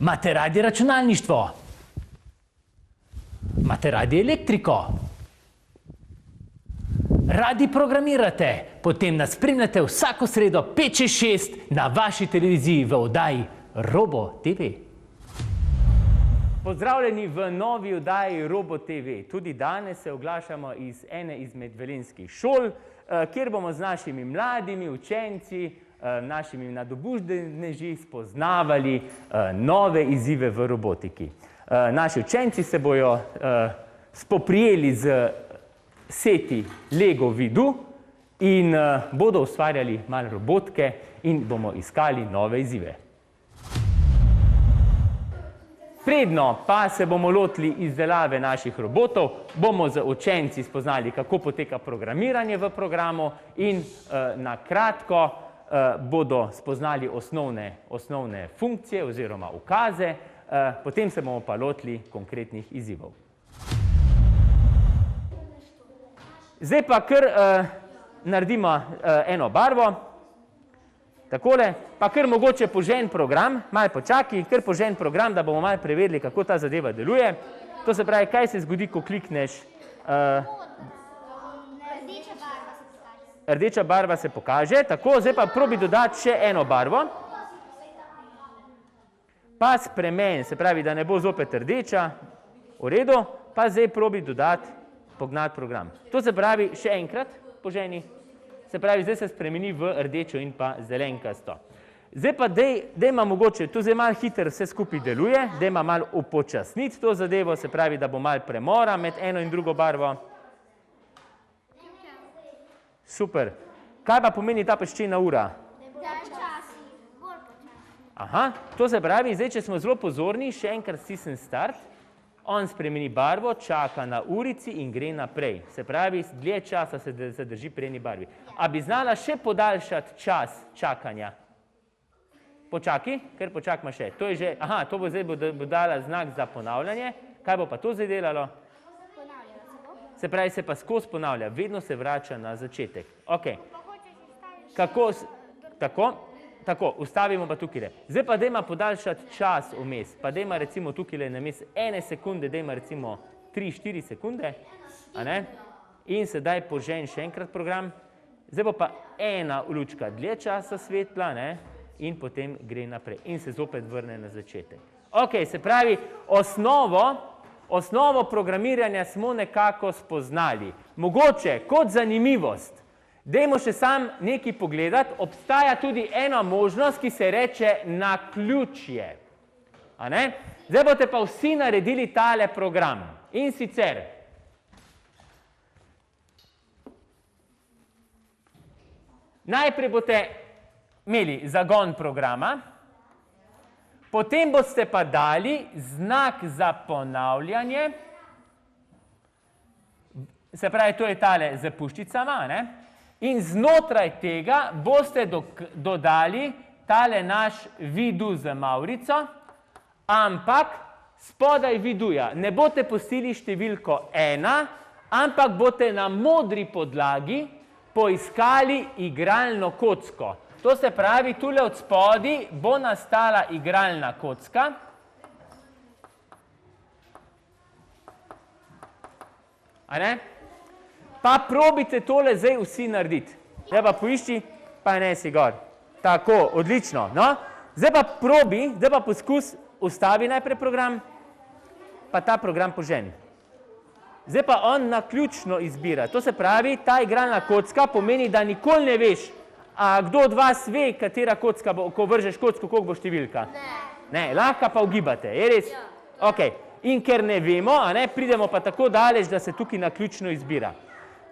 Imate radi računalništvo? Imate radi elektriko? Radi programirate? Potem nas spremljate vsako sredo 5-6 na vaši televiziji v oddaji Robo TV. Pozdravljeni v novi oddaji Robo TV. Tudi danes se oglašamo iz ene izmed velenjskih šol, kjer bomo z našimi mladimi učenci, našimi nadobuždeneži spoznavali nove izzive v robotiki. Naši učenci se bojo spoprijeli z seti Lego Vidu in bodo ustvarjali malo robotke in bomo iskali nove izzive. Predno pa se bomo lotili izdelave naših robotov, bomo z učenci spoznali, kako poteka programiranje v programu in na kratko bodo spoznali osnovne funkcije oziroma ukaze, potem se bomo pa lotili konkretnih izzivov. Zdaj pa kar naredimo eno barvo, takole, pa kar mogoče požen program, malo počakaj, kar požen program, da bomo malo preverili, kako ta zadeva deluje. To se pravi, kaj se zgodi, ko klikneš. Rdeča barva se pokaže, tako, zdaj pa probi dodati še eno barvo. Pa spremeni, se pravi, da ne bo zopet rdeča, v redu, pa zdaj probi dodati, pognati program. To se pravi, še enkrat poženi, se pravi, zdaj se spremeni v rdečo in pa zelenkasto. Zdaj pa dejma mogoče, tu zdaj malo hitro vse skupaj deluje, dejma malo upočasniti to zadevo, se pravi, da bo malo premora med eno in drugo barvo. Super. Kaj pa pomeni ta peščena ura? Aha, to se pravi, zdaj, če smo zelo pozorni, še enkrat stisnem start, on spremeni barvo, čaka na urici in gre naprej. Se pravi, dlje časa se zadrži pri eni barvi. A bi znala še podaljšati čas čakanja? Počakaj, ker počakajmo še. To je že, aha, to bo zdaj bo dala znak za ponavljanje. Kaj bo pa to zdaj delalo? Se pravi, se pa skozi ponavlja, vedno se vrača na začetek. Ok. Kako, tako, ustavimo pa tukaj. Zdaj pa dajmo podaljšati čas vmes, pa dajmo recimo tukaj namesto 1 sekunde, dajmo recimo 3-4 sekunde, a ne? In sedaj požen še enkrat program. Zdaj bo pa ena lučka dlje časa svetla, ne? In potem gre naprej in se zopet vrne na začetek. Ok, se pravi, osnovo programiranja smo nekako spoznali. Mogoče, kot zanimivost, dajmo še sam nekaj pogledati, obstaja tudi ena možnost, ki se reče naključje. A ne? Zdaj boste pa vsi naredili tale program. In sicer, najprej boste imeli zagon programa, potem boste pa dali znak za ponavljanje, se pravi, to je tale z puščicama, ne? In znotraj tega boste dodali tale naš vidu z mavrico, ampak spodaj viduja. Ne boste pustili številko 1, ampak boste na modri podlagi poiskali igralno kocko. To se pravi, tule od spodi bo nastala igralna kocka. A ne? Pa probite tole zdaj vsi narediti. Zdaj pa poišči, pa nesi gor. Tako, odlično. No? Zdaj pa probi, zdaj pa poskus, ustavi najprej program, pa ta program poženi. Zdaj pa on naključno izbira. To se pravi, ta igralna kocka pomeni, da nikoli ne veš, a kdo od vas ve, katera kocka bo, ko vržeš kocko, koliko bo številka? Ne, lahko pa ugibate, je res? Ok, in ker ne vemo, a ne, pridemo pa tako daleč, da se tukaj naključno izbira.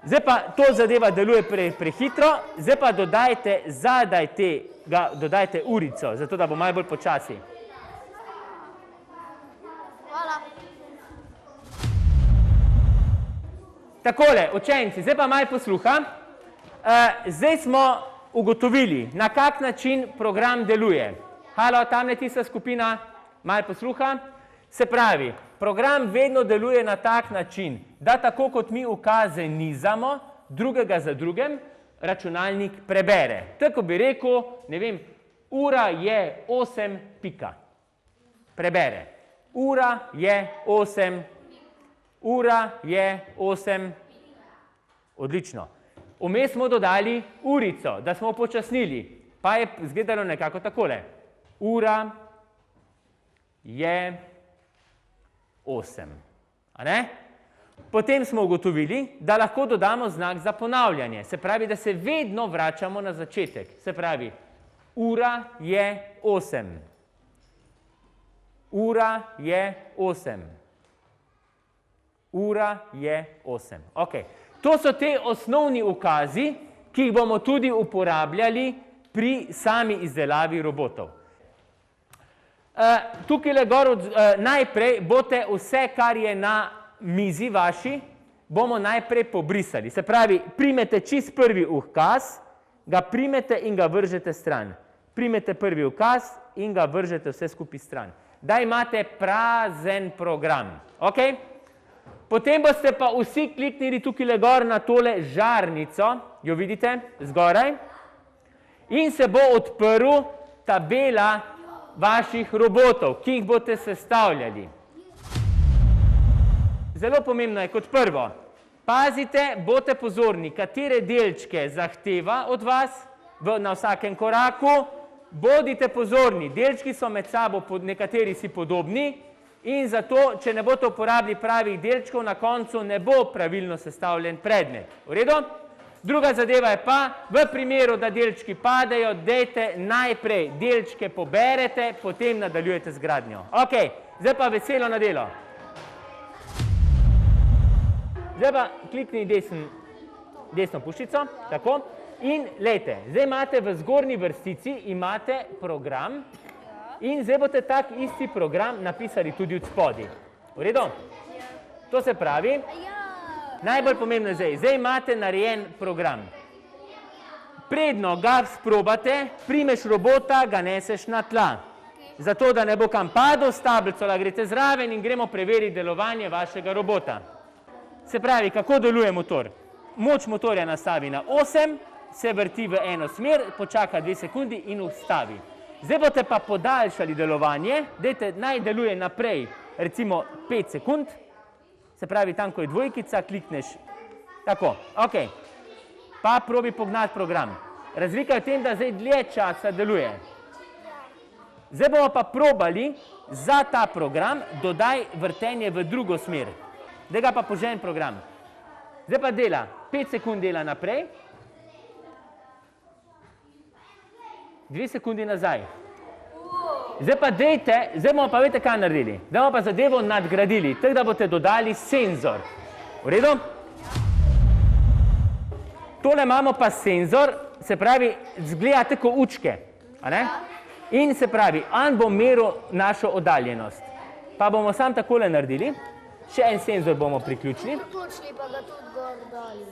Zdaj pa to zadeva deluje prehitro, zdaj pa dodajte zadaj tega, dodajte urico, zato da bo malo bolj počasi. Hvala. Takole, učenci, zdaj pa malo posluha. Zdaj smo ugotovili, na kak način program deluje. Halo, tamle tista skupina, malo posluha. Se pravi, program vedno deluje na tak način, da tako kot mi ukaze nizamo, drugega za drugim, računalnik prebere. Tako bi rekel, ne vem, ura je 8 pika. prebere. Ura je 8. Ura je 8. Odlično. Vmes smo dodali urico, da smo počasnili. Pa je izgledalo nekako takole. Ura je 8. A ne? Potem smo ugotovili, da lahko dodamo znak za ponavljanje. Se pravi, da se vedno vračamo na začetek. Se pravi, ura je 8. Ura je 8. Ura je 8. Ok. To so te osnovni ukazi, ki jih bomo tudi uporabljali pri sami izdelavi robotov. Tukaj gor najprej boste vse, kar je na mizi vaši, bomo najprej pobrisali. Se pravi, primete čist prvi ukaz, ga primete in ga vržete stran. Primete prvi ukaz in ga vržete vse skupaj stran. Da imate prazen program. Ok? Potem boste pa vsi kliknili tukaj gor na tole žarnico, jo vidite, zgoraj, in se bo odprl tabela vaših robotov, ki jih boste sestavljali. Zelo pomembno je kot prvo, pazite, boste pozorni, katere delčke zahteva od vas na vsakem koraku, bodite pozorni, delčki so med sabo, nekateri si podobni, in zato, če ne boste uporabili pravih delčkov, na koncu ne bo pravilno sestavljen predmet. V redu? Druga zadeva je pa, v primeru, da delčki padejo, dajte najprej delčke poberete, potem nadaljujete z gradnjo. Ok, zdaj pa veselo na delo. Zdaj pa klikni desno puščico, tako, in lejte, zdaj imate v zgornji vrstici, imate program, in zdaj boste tak isti program napisali tudi od spodi. V redu? To se pravi, najbolj pomembno je zdaj imate narejen program. Predno ga sprobate, primeš robota, ga neseš na tla. Zato, da ne bo kam padel, s tablico greste zraven in gremo preveriti delovanje vašega robota. Se pravi, kako deluje motor? Moč motorja nastavi na 8, se vrti v eno smer, počaka 2 sekundi in ustavi. Zdaj boste pa podaljšali delovanje, dajte, naj deluje naprej, recimo 5 sekund, se pravi, tam, ko je dvojkica, klikneš, tako, ok, pa probi pognati program. Razlika je v tem, da zdaj dlje časa deluje. Zdaj bomo pa probali za ta program, dodaj vrtenje v drugo smer. Zdaj ga pa požen program. Zdaj pa dela, 5 sekund dela naprej, 2 sekundi nazaj. Zdaj pa dejte, zdaj bomo pa vedete, kaj naredili. Zdaj bomo pa zadevo nadgradili, tako da boste dodali senzor. V redu? Tole imamo pa senzor, se pravi, zgleda tako učke. In se pravi, on bo meril našo oddaljenost. Pa bomo sam takole naredili, še en senzor bomo priključili.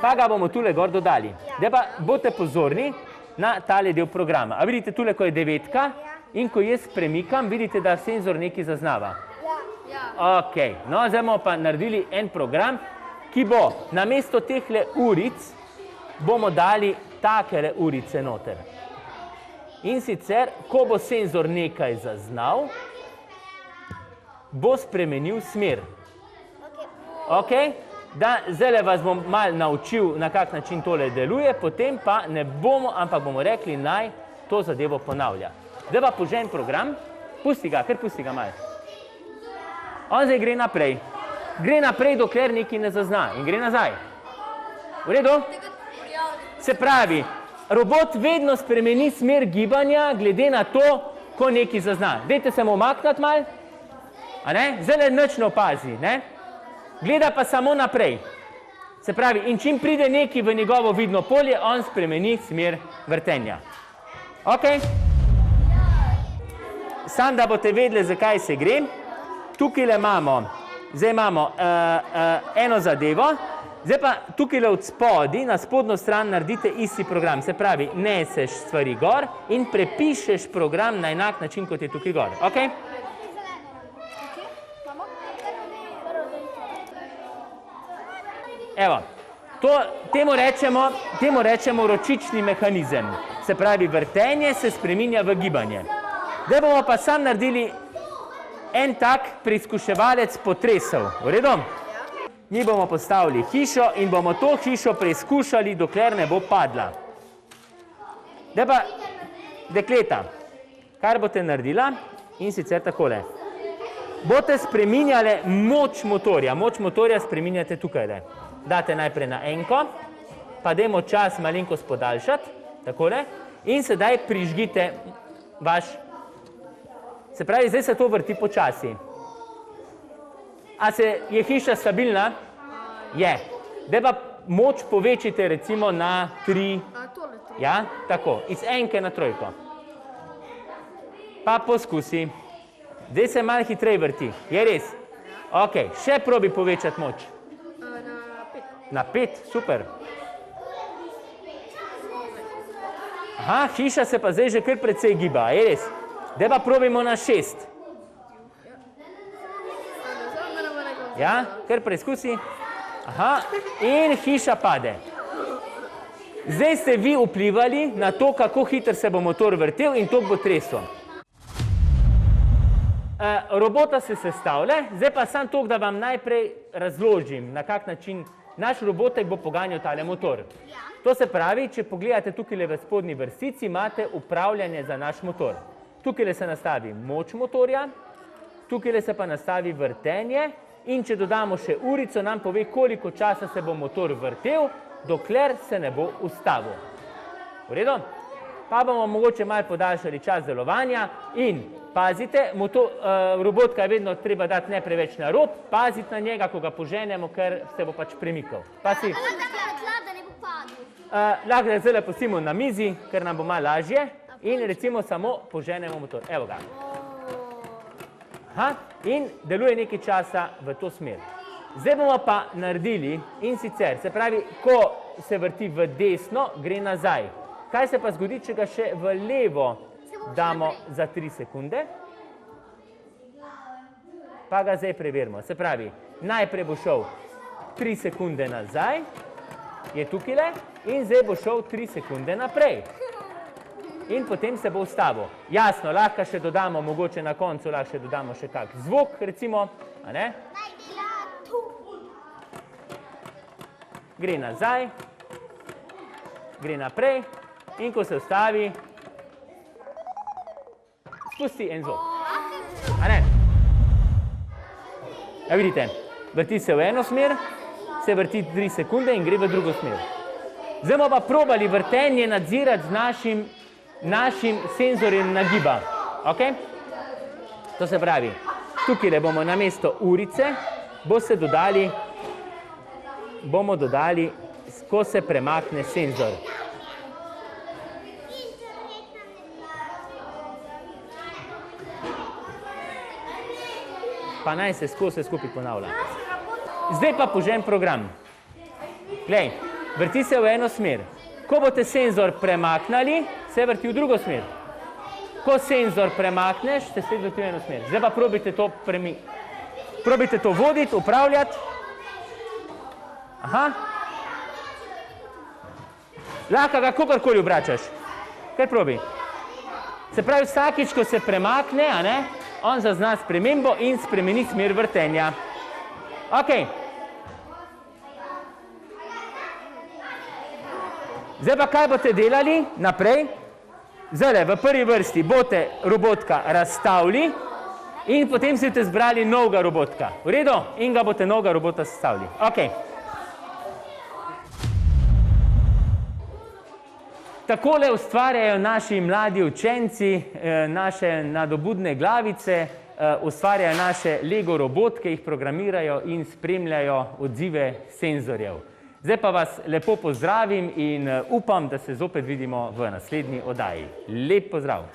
Pa ga bomo tule gor dodali. Zdaj pa boste pozorni na tale del programa. A vidite tule, ko je 9 in ko jaz premikam, vidite, da senzor nekaj zaznava. Ok, no zdaj bomo pa naredili en program, ki bo namesto tehle uric, bomo dali takele urice noter. In sicer, ko bo senzor nekaj zaznal, bo spremenil smer. Ok? Zdaj vas bom malo naučil, na kak način tole deluje, potem pa ne bomo, ampak bomo rekli, naj to zadevo ponavlja. Zdaj pa požen program, pusti ga, kar pusti ga malo. On zdaj gre naprej. Gre naprej, dokler nekaj ne zazna in gre nazaj. V redu? Se pravi, robot vedno spremeni smer gibanja, glede na to, ko nekaj zazna. Dajte se mu umakniti malo, zdaj le nič ne opazi, gleda pa samo naprej. Se pravi, in čim pride nekaj v njegovo vidno polje, on spremeni smer vrtenja. Ok? Sam, da boste vedeli, zakaj se gre. Tukaj imamo, zdaj imamo eno zadevo, zdaj pa tukaj od spodi, na spodnjo stran naredite isti program. Se pravi, neseš stvari gor in prepišeš program na enak način, kot je tukaj gor. Ok? Evo, temu rečemo ročični mehanizem. Se pravi, vrtenje se spreminja v gibanje. Zdaj bomo pa sam naredili en tak preizkuševalec potresov. V redu? Mi bomo postavili hišo in bomo to hišo preizkušali, dokler ne bo padla. Zdaj pa, dekleta, kar boste naredila, in sicer takole. Boste spreminjale moč motorja. Moč motorja spreminjate tukaj. Date najprej na enko, pa dajmo čas malenkost podaljšati, takole, in sedaj prižgite vaš. Se pravi, zdaj se to vrti počasi. A je hiša stabilna? Je. Zdaj pa moč povečite recimo na 3. Ja, tako, iz enke na trojko. Pa poskusi. Zdaj se malo hitreje vrti. Je res? Ok, še probi povečati moč. Na 5, super. Aha, hiša se pa zdaj že kar precej giba, je res? Zdaj pa probimo na 6. Ja, kar preizkusi. Aha, in hiša pade. Zdaj ste vi vplivali na to, kako hitro se bo motor vrtel in to bo treslo. Robota se sestavlja, zdaj pa samo to, da vam najprej razložim, na kak način naš robotek bo poganjal tale motor. To se pravi, če pogledate tukaj v spodnji vrstici, imate upravljanje za naš motor. Tukaj se nastavi moč motorja, tukaj se pa nastavi vrtenje in če dodamo še urico, nam pove, koliko časa se bo motor vrtel, dokler se ne bo ustavil. V redu? Pa bomo mogoče malo podaljšali čas delovanja in pazite, robotka je vedno treba dati ne preveč na rob, paziti na njega, ko ga poženemo, ker se bo pač premikal. Lahko ga zdaj pustimo na mizi, ker nam bo malo lažje in recimo samo poženemo motor. Evo ga. Aha, in deluje nekaj časa v to smer. Zdaj bomo pa naredili in sicer, se pravi, ko se vrti v desno, gre nazaj. Kaj se pa zgodi, če ga še v levo damo za 3 sekunde? Pa ga zdaj preverimo. Se pravi, najprej bo šel 3 sekunde nazaj, je tukaj, in zdaj bo šel 3 sekunde naprej. In potem se bo ustavil. Jasno, lahko še dodamo, mogoče na koncu lahko še dodamo še kak zvok, recimo, a ne? Gre nazaj, gre naprej in ko se ustavi, spusti en zvok. A ne? Ja, vidite, vrti se v eno smer, se vrti 3 sekunde in gre v drugo smer. Zdaj bomo pa probali vrtenje nadzirati z našim senzorjem nagiba. Ok? To se pravi, tukaj bomo namesto urice, bomo dodali, ko se premakne senzor. Pa naj se skozi skupaj ponavlja. Zdaj pa požen program. Glej, vrti se v eno smer. Ko boste senzor premaknali, se vrti v drugo smer. Ko senzor premakneš, se spet vrti v eno smer. Zdaj pa probajte to voditi, upravljati. Aha. Lahko ga kakorkoli obračaš. Kaj probi? Se pravi, vsakič, ko se premakne, on zazna spremembo in spremeni smer vrtenja. Ok. Zdaj pa kaj boste delali naprej? Zdaj, v prvi vrsti boste robotka razstavili in potem si boste zbrali novega robotka. V redu? In ga boste novega robota sestavili. Ok. Takole ustvarjajo naši mladi učenci, naše nadobudne glavice, ustvarjajo naše Lego robotke, jih programirajo in spremljajo odzive senzorjev. Zdaj pa vas lepo pozdravim in upam, da se zopet vidimo v naslednji oddaji. Lep pozdrav!